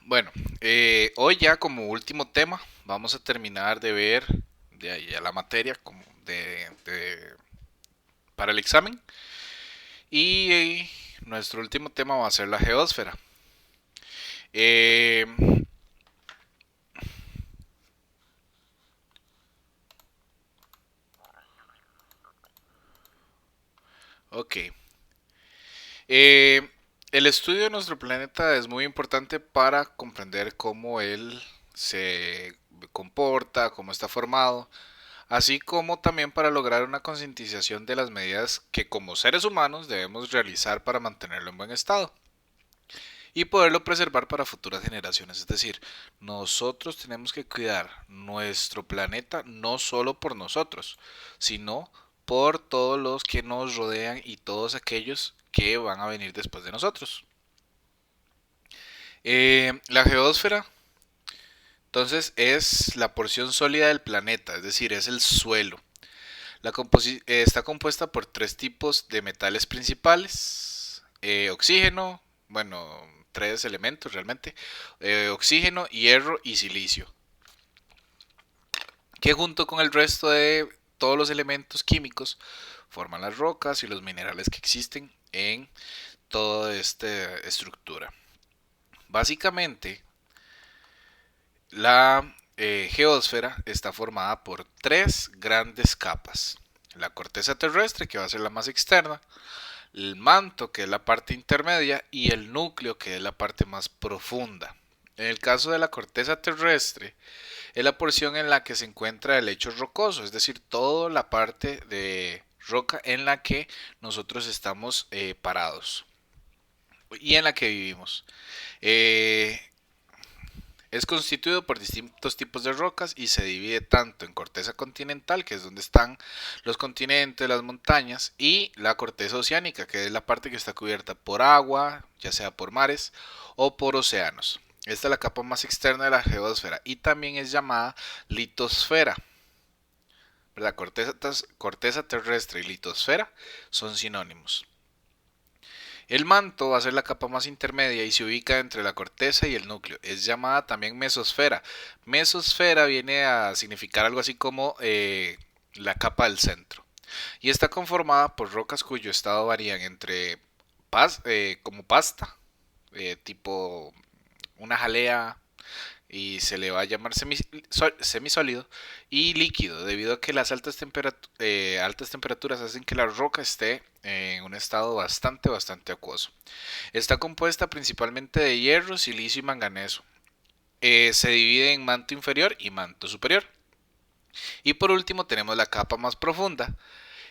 Bueno, hoy ya como último tema vamos a terminar de ver de ahí a la materia para el examen y nuestro último tema va a ser la geósfera. Eh, ok, Eh, el estudio de nuestro planeta es muy importante para comprender cómo él se comporta, cómo está formado, así como también para lograr una concientización de las medidas que como seres humanos debemos realizar para mantenerlo en buen estado y poderlo preservar para futuras generaciones. Es decir, nosotros tenemos que cuidar nuestro planeta no solo por nosotros, sino por todos los que nos rodean y todos aquellos que van a venir después de nosotros. La geósfera, entonces, es la porción sólida del planeta, es decir, es el suelo. Está compuesta por tres tipos de metales principales. Oxígeno, bueno, tres elementos realmente. Oxígeno, hierro y silicio. Que junto con el resto de todos los elementos químicos forman las rocas y los minerales que existen en toda esta estructura. Básicamente, la geósfera está formada por tres grandes capas. La corteza terrestre, que va a ser la más externa, el manto, que es la parte intermedia, y el núcleo, que es la parte más profunda. En el caso de la corteza terrestre, es la porción en la que se encuentra el lecho rocoso, es decir, toda la parte de roca en la que nosotros estamos parados y en la que vivimos. Eh, es constituido por distintos tipos de rocas y se divide tanto en corteza continental, que es donde están los continentes, las montañas, y la corteza oceánica, que es la parte que está cubierta por agua, ya sea por mares o por océanos. Esta es la capa más externa de la geósfera y también es llamada litosfera. La corteza terrestre y litosfera son sinónimos. El manto va a ser la capa más intermedia y se ubica entre la corteza y el núcleo. Es llamada también mesosfera. Mesosfera viene a significar algo así como la capa del centro. Y está conformada por rocas cuyo estado varían entre como pasta, tipo una jalea, y se le va a llamar semisólido y líquido, debido a que las altas temperaturas hacen que la roca esté en un estado bastante acuoso. Está compuesta principalmente de hierro, silicio y manganeso. Se divide en manto inferior y manto superior. Y por último tenemos la capa más profunda.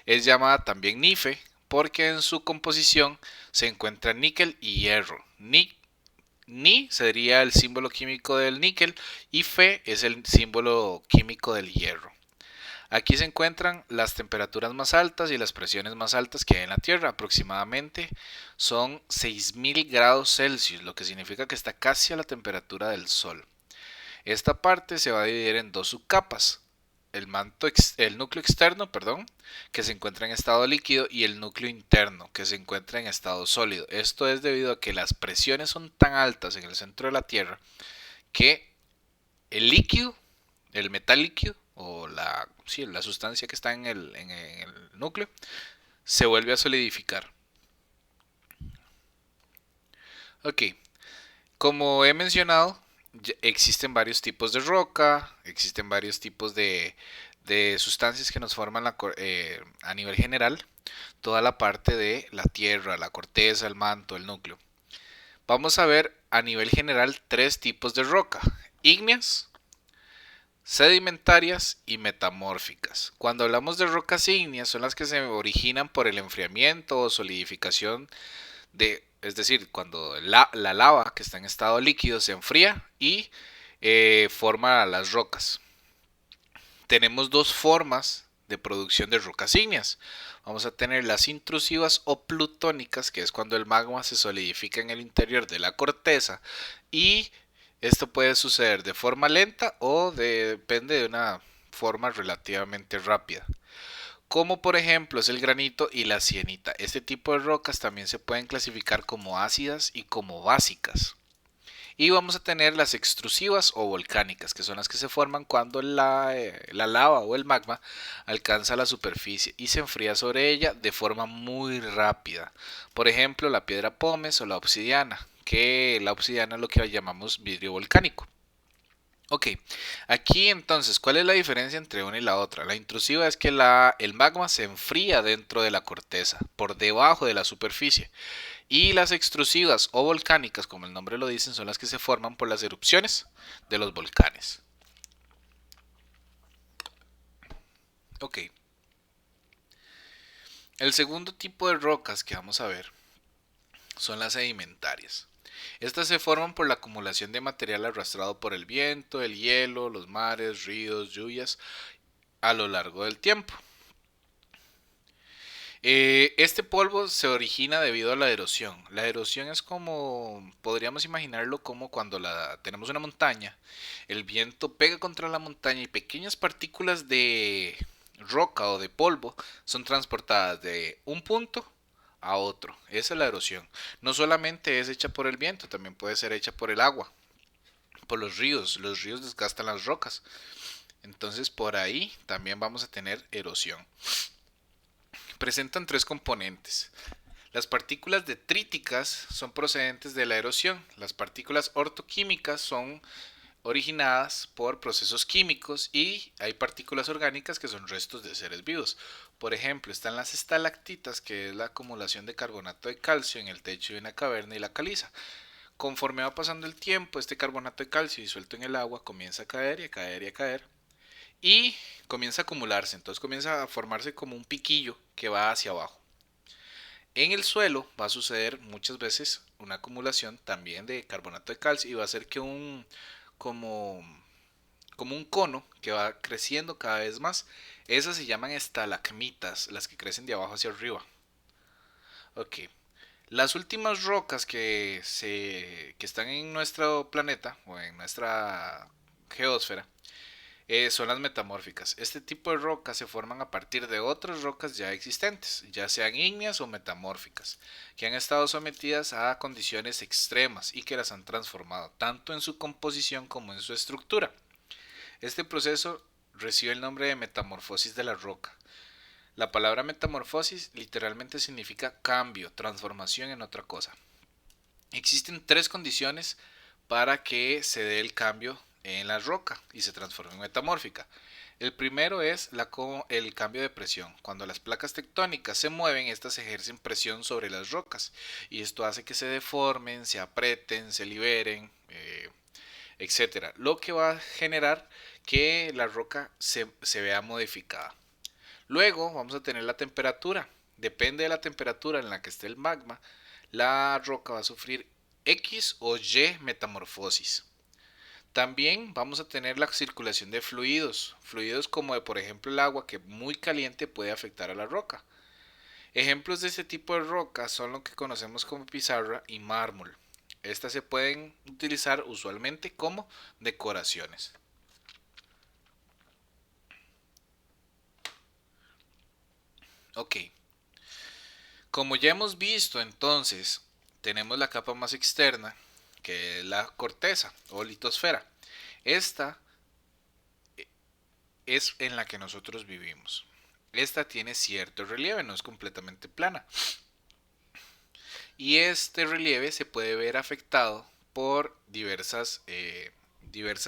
Es llamada también Nife porque en su composición se encuentra níquel y hierro. Ni sería el símbolo químico del níquel y Fe es el símbolo químico del hierro. Aquí se encuentran las temperaturas más altas y las presiones más altas que hay en la Tierra. Aproximadamente son 6000 grados Celsius, lo que significa que está casi a la temperatura del Sol. Esta parte se va a dividir en dos subcapas. El núcleo externo, perdón, que se encuentra en estado líquido, y el núcleo interno, que se encuentra en estado sólido. Esto es debido a que las presiones son tan altas en el centro de la Tierra que el líquido, el metal líquido, o sí, la sustancia que está en el núcleo, se vuelve a solidificar. Ok, como he mencionado, existen varios tipos de roca, existen varios tipos de sustancias que nos forman a nivel general toda la parte de la tierra, la corteza, el manto, el núcleo. Vamos a ver a nivel general tres tipos de roca: ígneas, sedimentarias y metamórficas. Cuando hablamos de rocas ígneas son las que se originan por el enfriamiento o solidificación es decir, cuando la lava que está en estado líquido se enfría y forma las rocas. Tenemos dos formas de producción de rocas ígneas. Vamos a tener las intrusivas o plutónicas, que es cuando el magma se solidifica en el interior de la corteza, y esto puede suceder de forma lenta o depende de una forma relativamente rápida, como por ejemplo es el granito y la sienita. Este tipo de rocas también se pueden clasificar como ácidas y como básicas. Y vamos a tener las extrusivas o volcánicas, que son las que se forman cuando la lava o el magma alcanza la superficie y se enfría sobre ella de forma muy rápida. Por ejemplo, la piedra pómez o la obsidiana, que la obsidiana es lo que llamamos vidrio volcánico. Ok, aquí entonces, ¿cuál es la diferencia entre una y la otra? La intrusiva es que el magma se enfría dentro de la corteza, por debajo de la superficie. Y las extrusivas o volcánicas, como el nombre lo dicen, son las que se forman por las erupciones de los volcanes. Ok, el segundo tipo de rocas que vamos a ver son las sedimentarias. Estas se forman por la acumulación de material arrastrado por el viento, el hielo, los mares, ríos, lluvias a lo largo del tiempo. Este polvo se origina debido a la erosión. La erosión es como, podríamos imaginarlo como cuando tenemos una montaña, el viento pega contra la montaña y pequeñas partículas de roca o de polvo son transportadas de un punto a otro. Esa es la erosión. No solamente es hecha por el viento, también puede ser hecha por el agua, por los ríos. Los ríos desgastan las rocas. Entonces por ahí también vamos a tener erosión. Presentan tres componentes. Las partículas detríticas son procedentes de la erosión. Las partículas ortoquímicas son originadas por procesos químicos y hay partículas orgánicas que son restos de seres vivos. Por ejemplo, están las estalactitas, que es la acumulación de carbonato de calcio en el techo de una caverna y la caliza. Conforme va pasando el tiempo, este carbonato de calcio disuelto en el agua comienza a caer y a caer y a caer y comienza a acumularse. Entonces comienza a formarse como un piquillo que va hacia abajo. En el suelo va a suceder muchas veces una acumulación también de carbonato de calcio y va a hacer que como, como un cono que va creciendo cada vez más. Esas se llaman estalagmitas, las que crecen de abajo hacia arriba. Ok. Las últimas rocas que están en nuestro planeta o en nuestra geósfera son las metamórficas. Este tipo de rocas se forman a partir de otras rocas ya existentes, ya sean ígneas o metamórficas, que han estado sometidas a condiciones extremas y que las han transformado tanto en su composición como en su estructura. Este proceso recibe el nombre de metamorfosis de la roca. La palabra metamorfosis literalmente significa cambio, transformación en otra cosa. Existen tres condiciones para que se dé el cambio en la roca y se transforme en metamórfica. El primero es el cambio de presión. Cuando las placas tectónicas se mueven, estas ejercen presión sobre las rocas y esto hace que se deformen, se aprieten, se liberen, etcétera. Lo que va a generar que la roca se vea modificada. Luego vamos a tener la temperatura. Depende de la temperatura en la que esté el magma, la roca va a sufrir X o Y metamorfosis. También vamos a tener la circulación de fluidos, fluidos como de, por ejemplo, el agua, que muy caliente puede afectar a la roca. Ejemplos de este tipo de rocas son lo que conocemos como pizarra y mármol. Estas se pueden utilizar usualmente como decoraciones. Ok, como ya hemos visto entonces, tenemos la capa más externa, que es la corteza o litosfera. Esta es en la que nosotros vivimos. Esta tiene cierto relieve, no es completamente plana. Y este relieve se puede ver afectado por diversas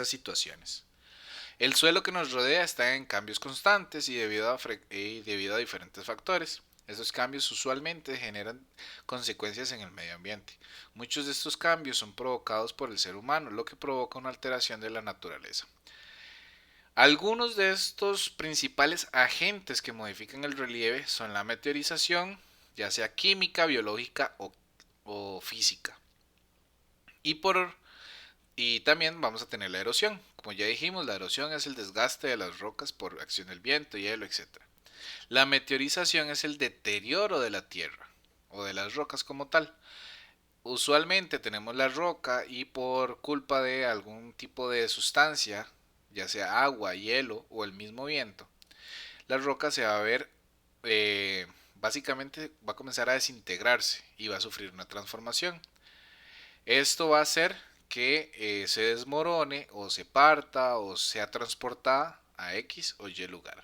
situaciones. El suelo que nos rodea está en cambios constantes y debido a diferentes factores. Esos cambios usualmente generan consecuencias en el medio ambiente. Muchos de estos cambios son provocados por el ser humano, lo que provoca una alteración de la naturaleza. Algunos de estos principales agentes que modifican el relieve son la meteorización, ya sea química, biológica o física. Y, y también vamos a tener la erosión. Como ya dijimos, la erosión es el desgaste de las rocas por acción del viento, hielo, etc. La meteorización es el deterioro de la tierra o de las rocas como tal. Usualmente tenemos la roca y por culpa de algún tipo de sustancia, ya sea agua, hielo o el mismo viento, la roca se va a ver, básicamente va a comenzar a desintegrarse y va a sufrir una transformación. Esto va a hacer que se desmorone o se parta o sea transportada a X o Y lugar.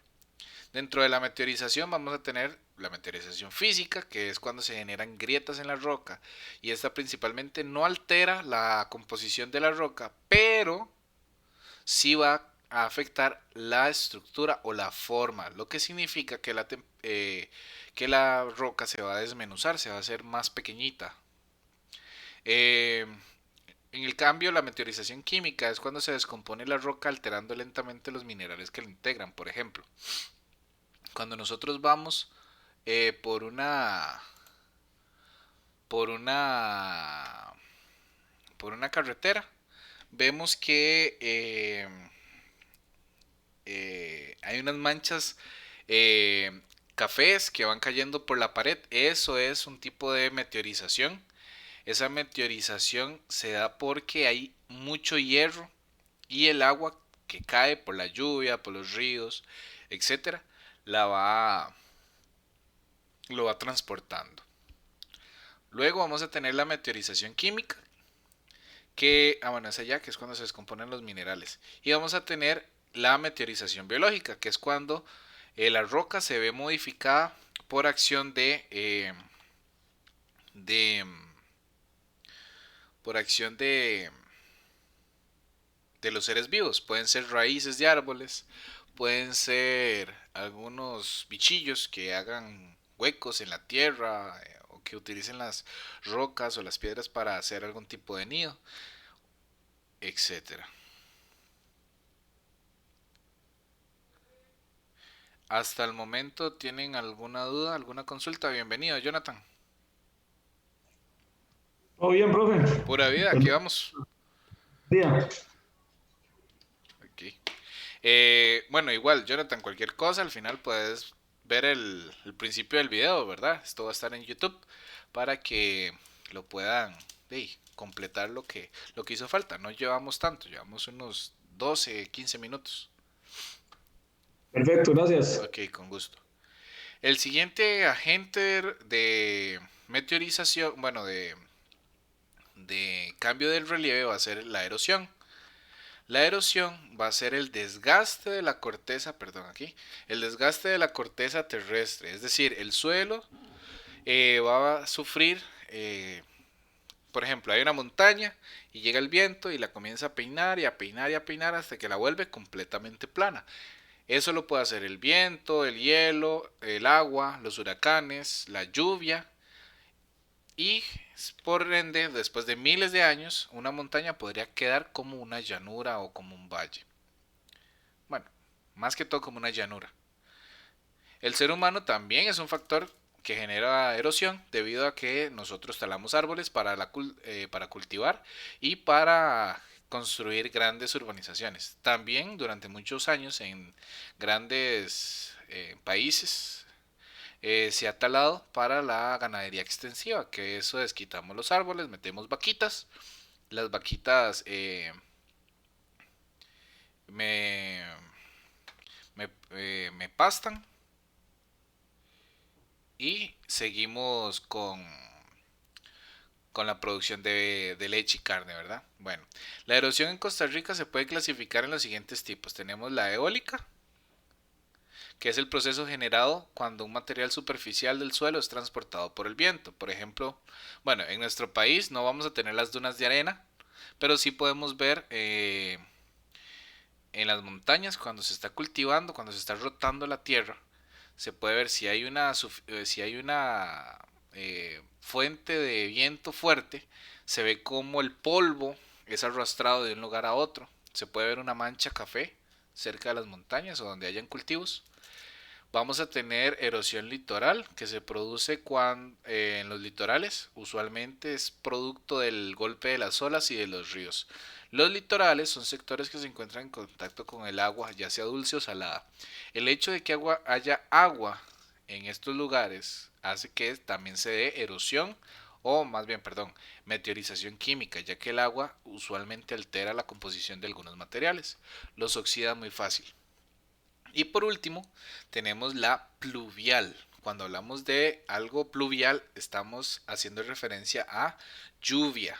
Dentro de la meteorización vamos a tener la meteorización física, que es cuando se generan grietas en la roca, y esta principalmente no altera la composición de la roca, pero sí va a afectar la estructura o la forma, lo que significa que la roca se va a desmenuzar, se va a hacer más pequeñita. Eh, en el cambio, la meteorización química es cuando se descompone la roca alterando lentamente los minerales que la integran. Por ejemplo, cuando nosotros vamos eh, por una por una por una carretera, vemos que hay unas manchas eh, cafés que van cayendo por la pared. Eso es un tipo de meteorización. Esa meteorización se da porque hay mucho hierro y el agua que cae por la lluvia, por los ríos, etcétera, la va lo va transportando. Luego vamos a tener la meteorización química, que bueno, es allá, que es cuando se descomponen los minerales. Y vamos a tener la meteorización biológica, que es cuando la roca se ve modificada por acción de por acción de los seres vivos. Pueden ser raíces de árboles, pueden ser algunos bichillos que hagan huecos en la tierra o que utilicen las rocas o las piedras para hacer algún tipo de nido, etcétera. Hasta el momento, ¿tienen alguna duda, alguna consulta? Bienvenido, Jonathan. Todo bien, profe. Pura vida, aquí Buen vamos. día. Aquí. Bueno, igual, Jonathan, cualquier cosa, al final puedes ver el principio del video, ¿verdad? Esto va a estar en YouTube para que lo puedan completar lo que hizo falta. No llevamos tanto, llevamos unos 12 15 minutos. Perfecto, gracias. Ok, con gusto. El siguiente agente de meteorización, bueno, de cambio del relieve va a ser la erosión. La erosión va a ser el desgaste de la corteza, perdón, aquí, el desgaste de la corteza terrestre, es decir, el suelo va a sufrir, por ejemplo, hay una montaña y llega el viento y la comienza a peinar y a peinar y a peinar hasta que la vuelve completamente plana. Eso lo puede hacer el viento, el hielo, el agua, los huracanes, la lluvia y por ende, después de miles de años, una montaña podría quedar como una llanura o como un valle. Bueno, más que todo como una llanura. El ser humano también es un factor que genera erosión debido a que nosotros talamos árboles para cultivar y para construir grandes urbanizaciones. También durante muchos años en grandes países se ha talado para la ganadería extensiva, que eso es quitamos los árboles, metemos vaquitas, las vaquitas me, me pastan y seguimos con la producción de leche y carne, ¿verdad? Bueno, la erosión en Costa Rica se puede clasificar en los siguientes tipos. Tenemos la eólica, que es el proceso generado cuando un material superficial del suelo es transportado por el viento. Por ejemplo, bueno, en nuestro país no vamos a tener las dunas de arena, pero sí podemos ver en las montañas cuando se está cultivando, cuando se está rotando la tierra, se puede ver si hay una fuente de viento fuerte, se ve como el polvo es arrastrado de un lugar a otro. Se puede ver una mancha café cerca de las montañas o donde hayan cultivos. Vamos a tener erosión litoral que se produce en los litorales. Usualmente es producto del golpe de las olas y de los ríos. Los litorales son sectores que se encuentran en contacto con el agua, ya sea dulce o salada. El hecho de que haya agua en estos lugares hace que también se dé erosión o más bien, perdón, meteorización química, ya que el agua usualmente altera la composición de algunos materiales. Los oxida muy fácil. Y por último, tenemos la pluvial. Cuando hablamos de algo pluvial, estamos haciendo referencia a lluvia.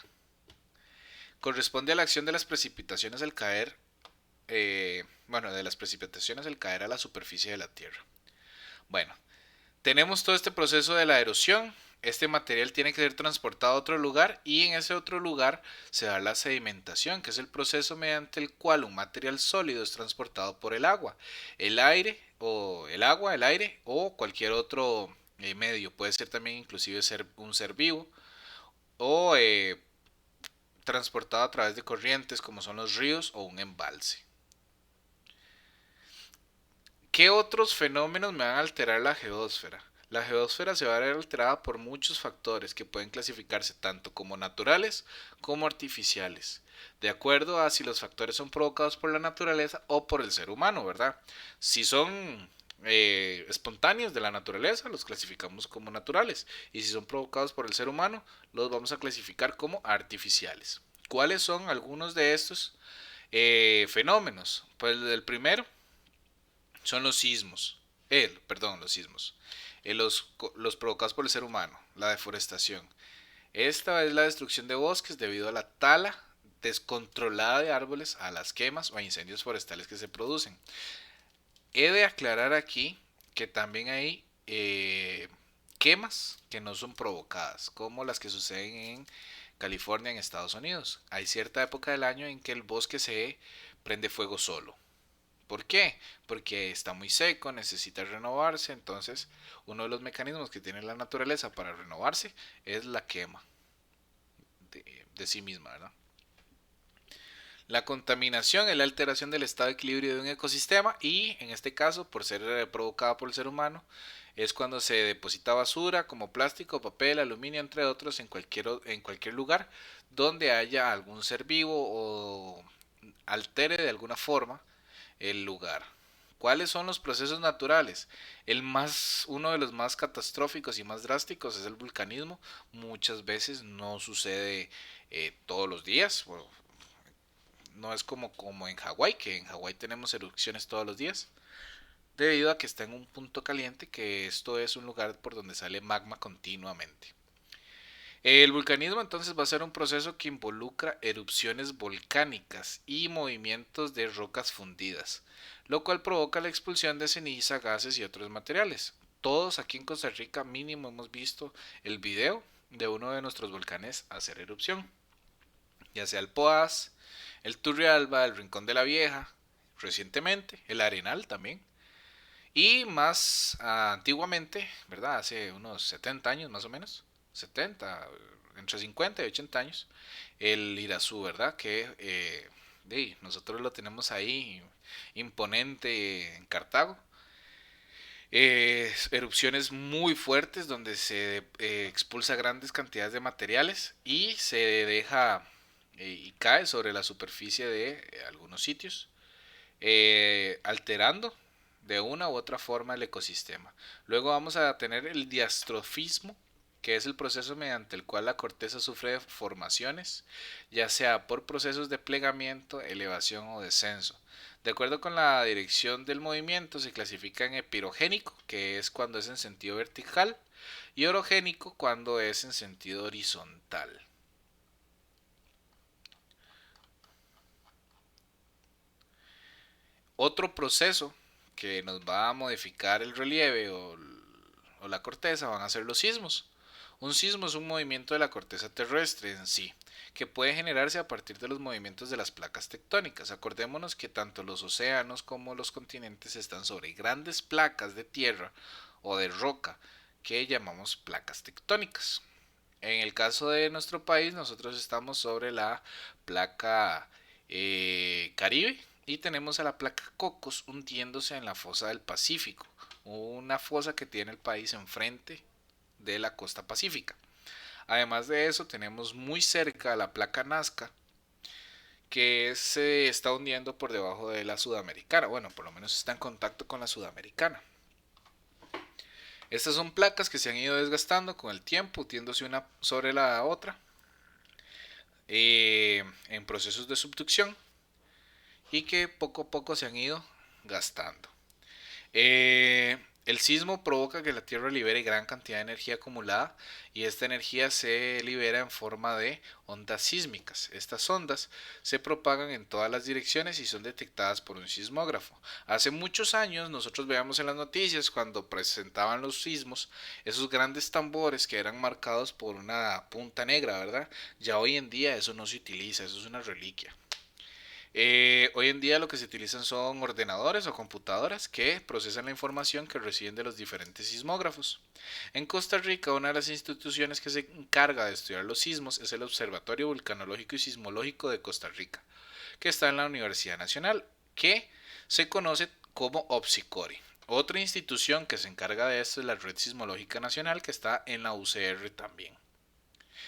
corresponde a la acción de las precipitaciones al caer, de las precipitaciones al caer a la superficie de la Tierra. Bueno, tenemos todo este proceso de la erosión. Este material tiene que ser transportado a otro lugar y en ese otro lugar se da la sedimentación, que es el proceso mediante el cual un material sólido es transportado por el aire el aire o cualquier otro medio. Puede ser también inclusive un ser vivo o transportado a través de corrientes como son los ríos o un embalse. ¿Qué otros fenómenos me van a alterar la geósfera? La geósfera se va a ver alterada por muchos factores que pueden clasificarse tanto como naturales como artificiales, de acuerdo a si los factores son provocados por la naturaleza o por el ser humano, ¿verdad? Si son espontáneos de la naturaleza, los clasificamos como naturales, y si son provocados por el ser humano, los vamos a clasificar como artificiales. ¿Cuáles son algunos de estos fenómenos? Pues el primero son los sismos. Los sismos. Los provocados por el ser humano, la deforestación. Esta es la destrucción de bosques debido a la tala descontrolada de árboles, a las quemas o a incendios forestales que se producen. He de aclarar aquí que también hay quemas que no son provocadas, como las que suceden en California, en Estados Unidos. Hay cierta época del año en que el bosque se prende fuego solo. ¿Por qué? Porque está muy seco, necesita renovarse, entonces uno de los mecanismos que tiene la naturaleza para renovarse es la quema de sí misma, ¿verdad? La contaminación es la alteración del estado de equilibrio de un ecosistema y en este caso, por ser provocada por el ser humano, es cuando se deposita basura como plástico, papel, aluminio, entre otros, en cualquier lugar donde haya algún ser vivo o altere de alguna forma el lugar. ¿Cuáles son los procesos naturales? Uno de los más catastróficos y más drásticos es el vulcanismo. Muchas veces no sucede todos los días. Bueno, no es como en Hawái, que en Hawái tenemos erupciones todos los días, debido a que está en un punto caliente, que esto es un lugar por donde sale magma continuamente. El vulcanismo entonces va a ser un proceso que involucra erupciones volcánicas y movimientos de rocas fundidas, lo cual provoca la expulsión de ceniza, gases y otros materiales. Todos aquí en Costa Rica mínimo hemos visto el video de uno de nuestros volcanes hacer erupción, ya sea el Poás, el Turrialba, el Rincón de la Vieja, recientemente el Arenal también, y más antiguamente, ¿verdad? Hace unos 70 años más o menos, 70, entre 50 y 80 años, el Irazú, ¿verdad? Que nosotros lo tenemos ahí imponente en Cartago. Erupciones muy fuertes donde se expulsa grandes cantidades de materiales y se deja y cae sobre la superficie de algunos sitios, alterando de una u otra forma el ecosistema. Luego vamos a tener el diastrofismo, que es el proceso mediante el cual la corteza sufre deformaciones, ya sea por procesos de plegamiento, elevación o descenso. De acuerdo con la dirección del movimiento, se clasifica en epirogénico, que es cuando es en sentido vertical, y orogénico cuando es en sentido horizontal. Otro proceso que nos va a modificar el relieve o la corteza van a ser los sismos. Un sismo es un movimiento de la corteza terrestre en sí, que puede generarse a partir de los movimientos de las placas tectónicas. Acordémonos que tanto los océanos como los continentes están sobre grandes placas de tierra o de roca que llamamos placas tectónicas. En el caso de nuestro país, nosotros estamos sobre la placa Caribe y tenemos a la placa Cocos hundiéndose en la fosa del Pacífico, una fosa que tiene el país enfrente de la costa pacífica. Además de eso, tenemos muy cerca a la placa Nazca, que se está hundiendo por debajo de la sudamericana. Bueno, por lo menos está en contacto con la sudamericana. Estas son placas que se han ido desgastando con el tiempo, hundiéndose una sobre la otra, en procesos de subducción y que poco a poco se han ido gastando. El El sismo provoca que la Tierra libere gran cantidad de energía acumulada y esta energía se libera en forma de ondas sísmicas. Estas ondas se propagan en todas las direcciones y son detectadas por un sismógrafo. Hace muchos años nosotros veíamos en las noticias cuando presentaban los sismos esos grandes tambores que eran marcados por una punta negra, ¿verdad? Ya hoy en día eso no se utiliza, eso es una reliquia. Hoy en día lo que se utilizan son ordenadores o computadoras que procesan la información que reciben de los diferentes sismógrafos. En Costa Rica, una de las instituciones que se encarga de estudiar los sismos es el Observatorio Vulcanológico y Sismológico de Costa Rica, que está en la Universidad Nacional, que se conoce como OPSICORI. Otra institución que se encarga de esto es la Red Sismológica Nacional, que está en la UCR también.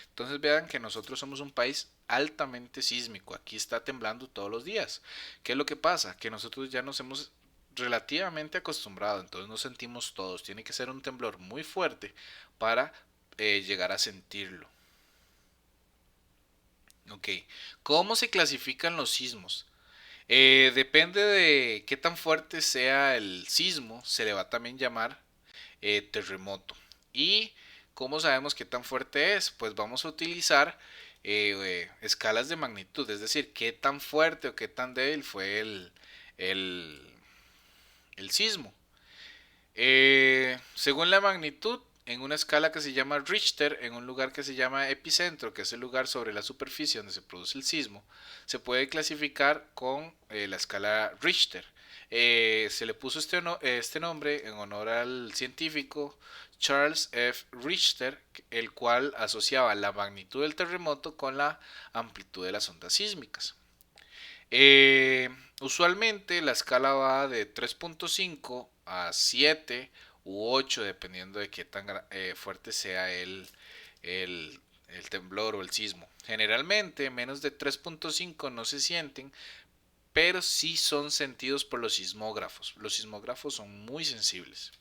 Entonces vean que nosotros somos un país altamente sísmico. Aquí está temblando todos los días. ¿Qué es lo que pasa? Que nosotros ya nos hemos relativamente acostumbrado, entonces nos sentimos todos. Tiene que ser un temblor muy fuerte para llegar a sentirlo. Ok, ¿cómo se clasifican los sismos? Depende de qué tan fuerte sea el sismo, se le va a también llamar terremoto. ¿Y cómo sabemos qué tan fuerte es? Pues vamos a utilizar escalas de magnitud, es decir, qué tan fuerte o qué tan débil fue el, el sismo. Según la magnitud, en una escala que se llama Richter, en un lugar que se llama epicentro, que es el lugar sobre la superficie donde se produce el sismo, se puede clasificar con la escala Richter. Se le puso este nombre en honor al científico Charles F. Richter, el cual asociaba la magnitud del terremoto con la amplitud de las ondas sísmicas. Eh, Usualmente la escala va de 3.5 a 7 u 8 dependiendo de qué tan fuerte sea el, el temblor o el sismo. Generalmente menos de 3.5 no se sienten, pero sí son sentidos por los sismógrafos. Los sismógrafos son muy sensibles.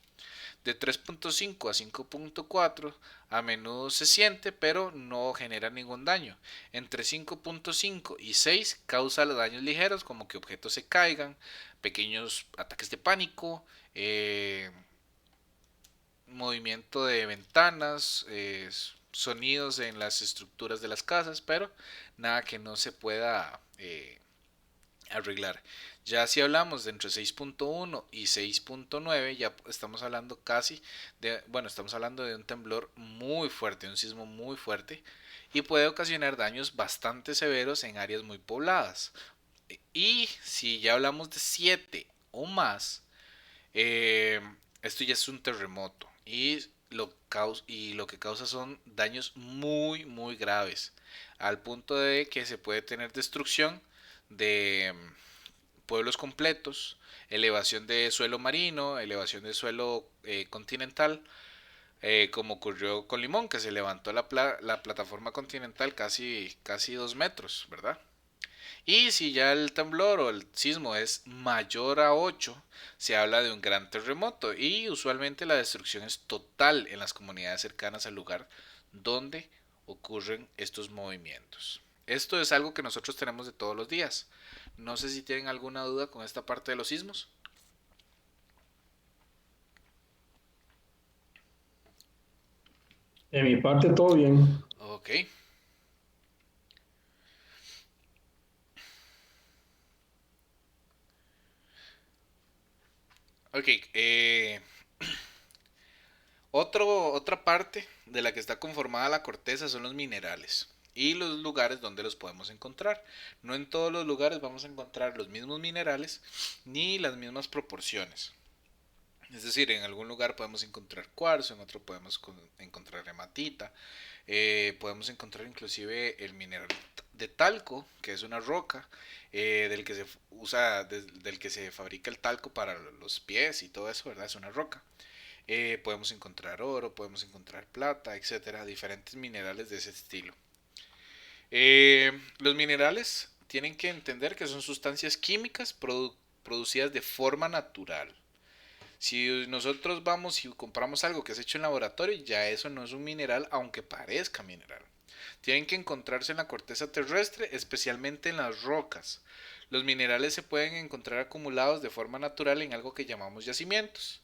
De 3.5 a 5.4 a menudo se siente, pero no genera ningún daño. Entre 5.5 y 6 causa los daños ligeros, como que objetos se caigan, pequeños ataques de pánico, movimiento de ventanas, sonidos en las estructuras de las casas, pero nada que no se pueda arreglar. Ya si hablamos de entre 6.1 y 6.9, ya estamos hablando casi bueno, estamos hablando de un temblor muy fuerte, un sismo muy fuerte y puede ocasionar daños bastante severos en áreas muy pobladas. Y si ya hablamos de 7 o más, eh, esto ya es un terremoto y lo que causa son daños muy muy graves, al punto de que se puede tener destrucción de pueblos completos, elevación de suelo marino, elevación de suelo continental, como ocurrió con Limón, que se levantó la plataforma continental casi 2 metros, ¿verdad? Y si ya el temblor o el sismo es mayor a 8, se habla de un gran terremoto y usualmente la destrucción es total en las comunidades cercanas al lugar donde ocurren estos movimientos. Esto es algo que nosotros tenemos de todos los días. No sé si tienen alguna duda con esta parte de los sismos. De mi parte, todo bien. Ok, ok. Otra parte de la que está conformada la corteza son los minerales y los lugares donde los podemos encontrar. No en todos los lugares vamos a encontrar los mismos minerales ni las mismas proporciones. Es decir, en algún lugar podemos encontrar cuarzo, en otro podemos encontrar hematita, podemos encontrar inclusive el mineral de talco, que es una roca del que se usa, del que se fabrica el talco para los pies y todo eso, ¿verdad? Es una roca. Podemos encontrar oro, podemos encontrar plata, etcétera, diferentes minerales de ese estilo. Los minerales tienen que entender que son sustancias químicas producidas de forma natural. Si nosotros vamos y compramos algo que es hecho en laboratorio, ya eso no es un mineral, aunque parezca mineral. Tienen que encontrarse en la corteza terrestre, especialmente en las rocas. Los minerales se pueden encontrar acumulados de forma natural en algo que llamamos yacimientos,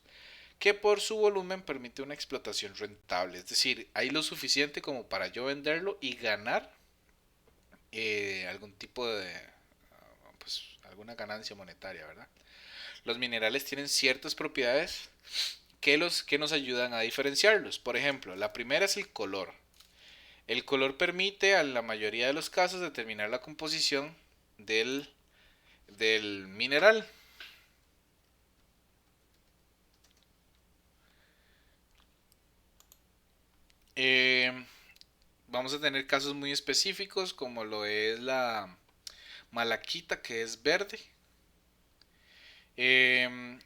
que por su volumen permite una explotación rentable. Es decir, hay lo suficiente como para yo venderlo y ganar algún tipo de, pues, alguna ganancia monetaria, ¿verdad? Los minerales tienen ciertas propiedades que nos ayudan a diferenciarlos. Por ejemplo, la primera es el color. El color permite a la mayoría de los casos determinar la composición del mineral. Eh, Vamos a tener casos muy específicos como lo es la malaquita, que es verde.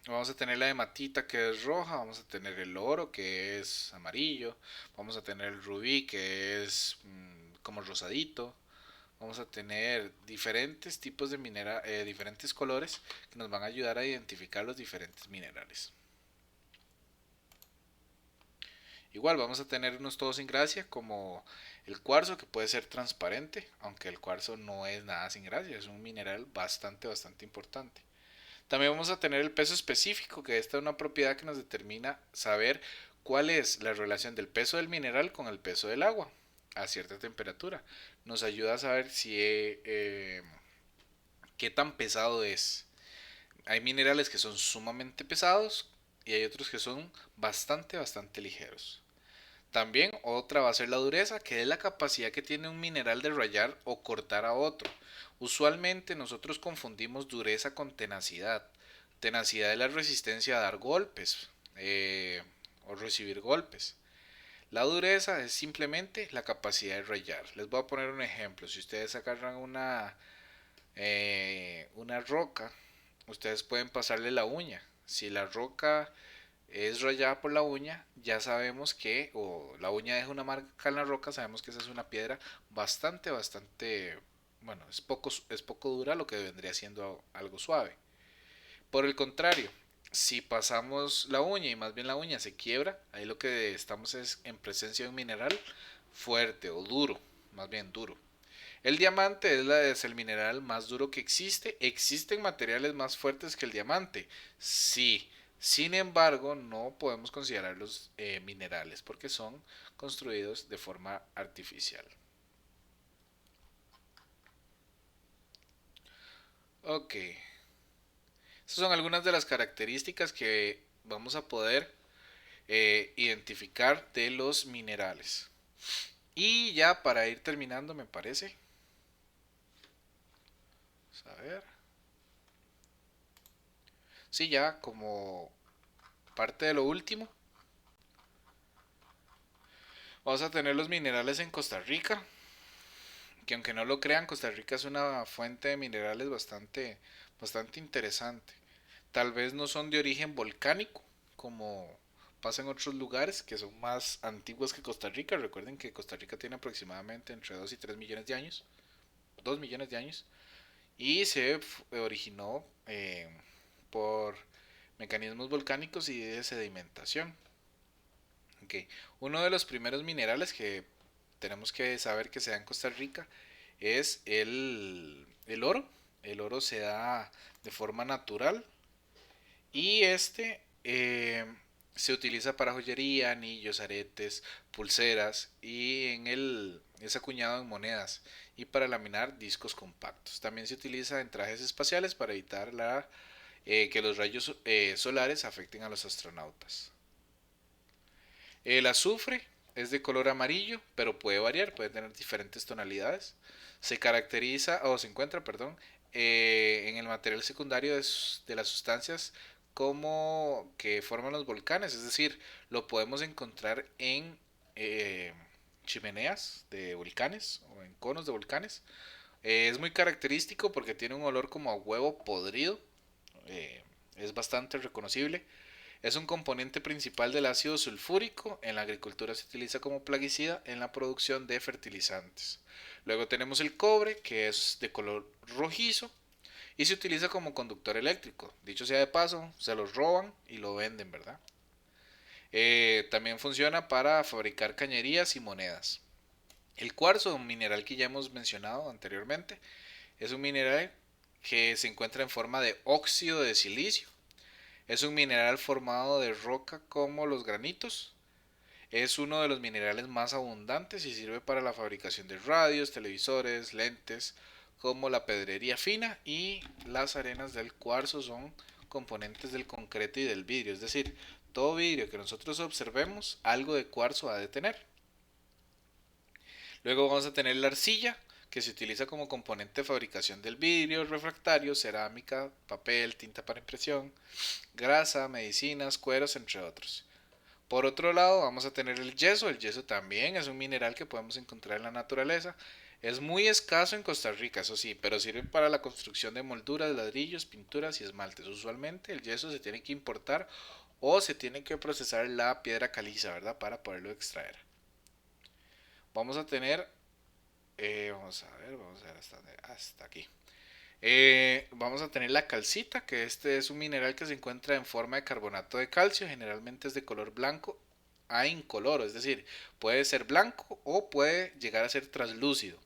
Vamos a tener la hematita, que es roja. Vamos a tener el oro, que es amarillo. Vamos a tener el rubí, que es como rosadito. Vamos a tener diferentes tipos de diferentes colores que nos van a ayudar a identificar los diferentes minerales. Igual vamos a tener unos todos sin gracia como el cuarzo, que puede ser transparente, aunque el cuarzo no es nada sin gracia, es un mineral bastante importante. También vamos a tener el peso específico, que esta es una propiedad que nos determina saber cuál es la relación del peso del mineral con el peso del agua a cierta temperatura. Nos ayuda a saber si qué tan pesado es. Hay minerales que son sumamente pesados y hay otros que son bastante ligeros. También otra va a ser la dureza, que es la capacidad que tiene un mineral de rayar o cortar a otro. Usualmente nosotros confundimos dureza con tenacidad. Tenacidad es la resistencia a dar golpes o recibir golpes. La dureza es simplemente la capacidad de rayar. Les voy a poner un ejemplo. Si ustedes agarran una roca, ustedes pueden pasarle la uña. Si la roca es rayada por la uña, ya sabemos que, o la uña deja una marca en la roca, sabemos que esa es una piedra bastante, bueno, es poco dura, lo que vendría siendo algo suave. Por el contrario, si pasamos la uña y más bien la uña se quiebra, ahí lo que estamos es en presencia de un mineral fuerte o duro, más bien duro. El diamante es el mineral más duro que existe. ¿Existen materiales más fuertes que el diamante? Sí. Sin embargo, no podemos considerarlos minerales porque son construidos de forma artificial. Ok. Estas son algunas de las características que vamos a poder identificar de los minerales. Y ya para ir terminando, me parece. Vamos a ver. Sí, ya como parte de lo último, vamos a tener los minerales en Costa Rica, que aunque no lo crean, Costa Rica es una fuente de minerales bastante interesante. Tal vez no son de origen volcánico, como pasa en otros lugares que son más antiguos que Costa Rica. Recuerden que Costa Rica tiene aproximadamente entre 2 y 3 millones de años, 2 millones de años, y se originó por mecanismos volcánicos y de sedimentación. Okay. Uno de los primeros minerales que tenemos que saber que se da en Costa Rica es el oro. El oro se da de forma natural y se utiliza para joyería, anillos, aretes, pulseras y es acuñado en monedas y para laminar discos compactos. También se utiliza en trajes espaciales para evitar que los rayos solares afecten a los astronautas. El azufre es de color amarillo, pero puede variar, puede tener diferentes tonalidades. Se caracteriza, o se encuentra, perdón, en el material secundario de las sustancias como que forman los volcanes, es decir, lo podemos encontrar en eh, chimeneas de volcanes o en conos de volcanes. Es muy característico porque tiene un olor como a huevo podrido, eh, es bastante reconocible. Es un componente principal del ácido sulfúrico. En la agricultura se utiliza como plaguicida en la producción de fertilizantes. Luego tenemos el cobre, que es de color rojizo y se utiliza como conductor eléctrico. Dicho sea de paso, se los roban y lo venden, ¿verdad? También funciona para fabricar cañerías y monedas. El cuarzo, un mineral que ya hemos mencionado anteriormente, es un mineral que se encuentra en forma de óxido de silicio. Es un mineral formado de roca como los granitos. Es uno de los minerales más abundantes y sirve para la fabricación de radios, televisores, lentes, como la pedrería fina, y las arenas del cuarzo son componentes del concreto y del vidrio. Es decir, todo vidrio que nosotros observemos, algo de cuarzo ha de tener. Luego vamos a tener la arcilla, que se utiliza como componente de fabricación del vidrio, refractario, cerámica, papel, tinta para impresión, grasa, medicinas, cueros, entre otros. Por otro lado, vamos a tener el yeso. El yeso también es un mineral que podemos encontrar en la naturaleza. Es muy escaso en Costa Rica, eso sí, pero sirve para la construcción de molduras, ladrillos, pinturas y esmaltes. Usualmente el yeso se tiene que importar o se tiene que procesar la piedra caliza, ¿verdad? Para poderlo extraer. Vamos a tener, vamos a ver hasta aquí. Vamos a tener la calcita, que este es un mineral que se encuentra en forma de carbonato de calcio, generalmente es de color blanco a incoloro, es decir, puede ser blanco o puede llegar a ser translúcido.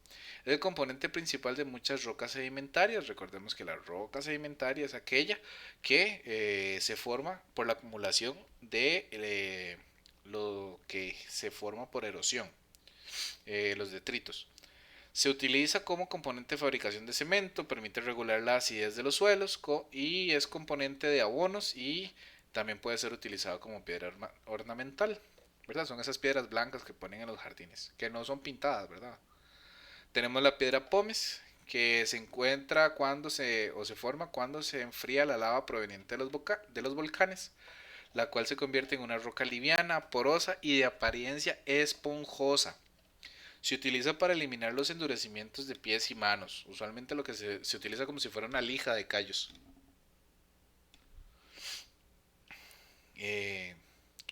Es el componente principal de muchas rocas sedimentarias. Recordemos que la roca sedimentaria es aquella que se forma por la acumulación de lo que se forma por erosión, los detritos. Se utiliza como componente de fabricación de cemento, permite regular la acidez de los suelos y es componente de abonos, y también puede ser utilizado como piedra ornamental, ¿verdad? Son esas piedras blancas que ponen en los jardines, que no son pintadas, ¿verdad? Tenemos la piedra pómez, que se encuentra o se forma cuando se enfría la lava proveniente de los volcanes, la cual se convierte en una roca liviana, porosa y de apariencia esponjosa. Se utiliza para eliminar los endurecimientos de pies y manos. Usualmente lo que se utiliza como si fuera una lija de callos. Eh,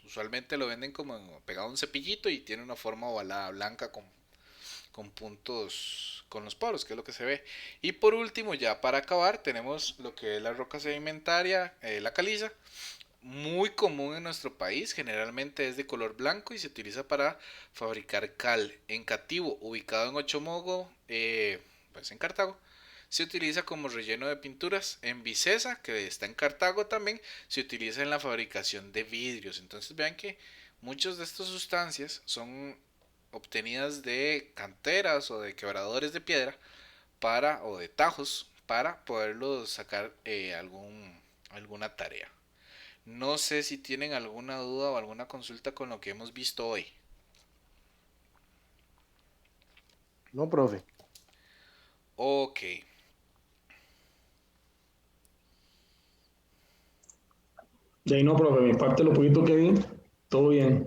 Usualmente lo venden como pegado a un cepillito y tiene una forma ovalada blanca con puntos con los poros, que es lo que se ve. Y por último, ya para acabar, tenemos lo que es la roca sedimentaria, la caliza, muy común en nuestro país. Generalmente es de color blanco y se utiliza para fabricar cal. En Cativo, ubicado en Ochomogo, pues en Cartago, se utiliza como relleno de pinturas. En Vicesa, que está en Cartago también, se utiliza en la fabricación de vidrios. Entonces vean que muchas de estas sustancias son obtenidas de canteras o de quebradores de piedra o de tajos para poderlos sacar alguna tarea. No sé si tienen alguna duda o alguna consulta con lo que hemos visto hoy. No, profe. Ok. De ahí no, profe, mi parte, lo poquito que vi, todo bien.